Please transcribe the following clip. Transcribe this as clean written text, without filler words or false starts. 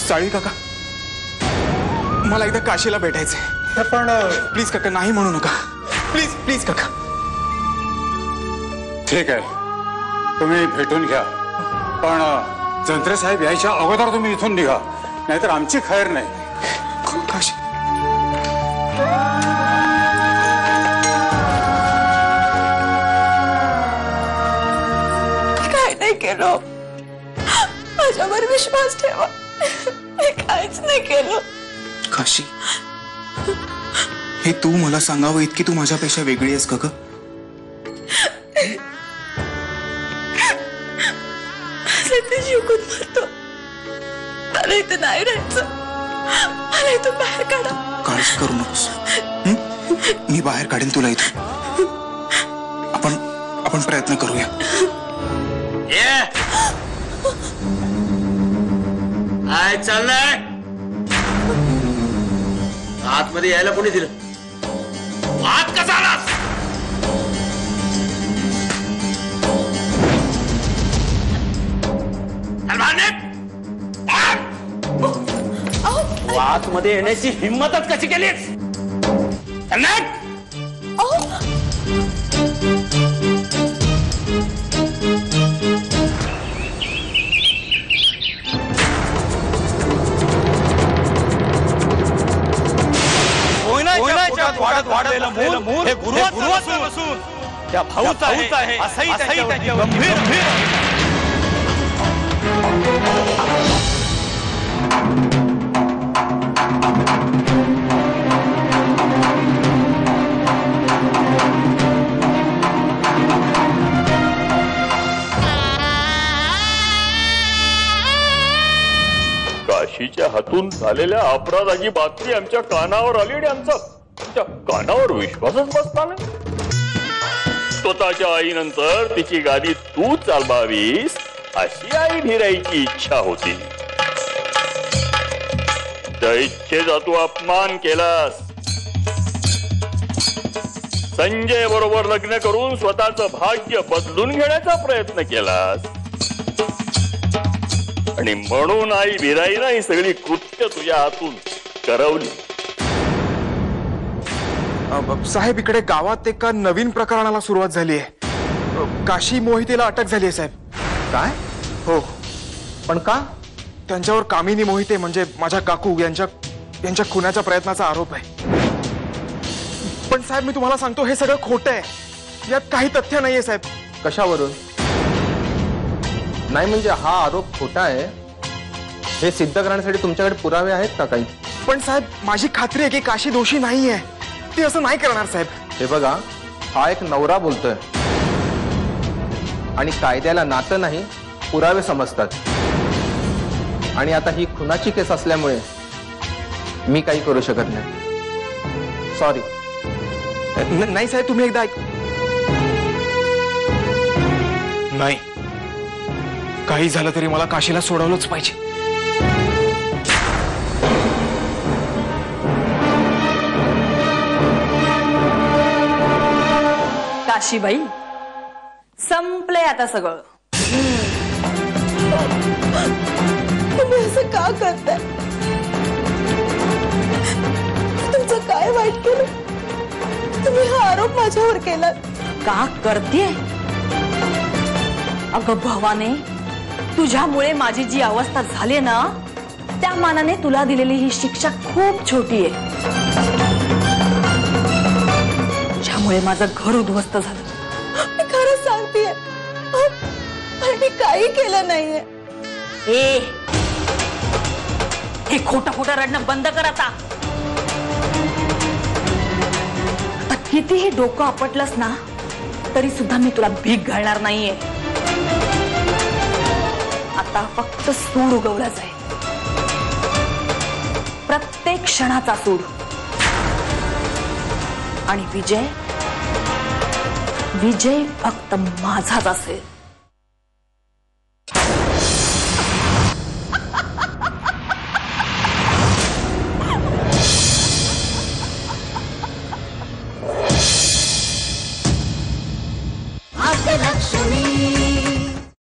साळी काका, मला एकदा काशीला भेटायचंय पण प्लीज काका नाही म्हणू नका, प्लीज प्लीज काका. ठीक आहे, तुम्ही भेटून घ्या, पण जंत्रे साहेब यायच्या अगोदर तुम्ही इथून निघा, नाहीतर आमची खैर नाही. काशी काय नाही केलं, माझ्यावर विश्वास ठेवा. मी काहीच नाही केलं. काशी, हे तू मला सांगावं इतकी तू माझ्यापेक्षा वेगळी आहेस का ग? जिंकून मरतो, मला इथं नाही राहायचं. मला इथून बाहेर काढा. काळजी करू नकोस, मी बाहेर काढेन तुला इथून. आपण प्रयत्न करूया. काय चाललंय? आतमध्ये यायला कोणी दिलं? आत कसा आलास? आतमध्ये येण्याची हिंमतच कशी केलीस? वाढलेलं मूल हे गुरुवाचं नसून त्या भाऊच आहे असंही त्याच्यावर गंभीर काशीच्या हातून झालेल्या अपराधाची बातमी आमच्या कानावर आली आणि आमचा कानावर विश्वासच बसला नाही. स्वतःच्या आईनंतर तिची गादी तू चालवावीस अशी आई भिराईची इच्छा होती. त्या इच्छेचा तू अपमान केलास. संजय बरोबर लग्न करून स्वतःचं भाग्य बदलून घेण्याचा प्रयत्न केलास आणि म्हणून आई भिराईनं ही सगळी कृत्य तुझ्या हातून करवली. साहेब, इकडे गावात एका नवीन प्रकरणाला सुरुवात झाली आहे. काशी मोहितेला अटक झाली आहे साहेब. काय? हो. पण का? त्यांच्यावर कामिनी मोहिते म्हणजे माझ्या काकू यांच्या खुनाच्या प्रयत्नाचा आरोप आहे. पण साहेब, मी तुम्हाला सांगतो हे सगळं खोटं आहे. यात काही तथ्य नाहीये साहेब. कशावरून? नाही म्हणजे हा आरोप खोटा आहे हे सिद्ध करण्यासाठी तुमच्याकडे पुरावे आहेत का काही? पण साहेब, माझी खात्री आहे की काशी दोषी नाहीये. ती असं नाही करणार साहेब. हे बघा, हा एक नवरा बोलतोय आणि कायद्याला नातं नाही पुरावे समजतात. आणि आता ही खुनाची केस असल्यामुळे मी काही करू शकत नाही. सॉरी. नाही साहेब, तुम्ही एकदा ऐक. नाही, काही झालं तरी मला काशीला सोडवलंच पाहिजे. काशीबाई, संपलंय आता सगळं. तुम्ही असं का करताय? तुमचं काय वाईट केलं? तुम्ही हा आरोप माझ्यावर केलात. का करते? अगं भवाने, तुझ्यामुळे माझी जी अवस्था झाली ना त्या मानाने तुला दिलेली ही शिक्षा खूप छोटी आहे. तुझ्यामुळे माझं घर उद्ध्वस्त झालं. मी खरंच सांगतेय, मी काही केलं नाहीये. हे खोटं खोटं रडणं बंद कर आता. कितीही डोकं आपटलंस ना तरी सुद्धा मी तुला भीक घालणार नाहीये. आता फक्त सूड उगवलाच आहे, प्रत्येक क्षणाचा सूड. आणि विजय फक्त माझाच असेल.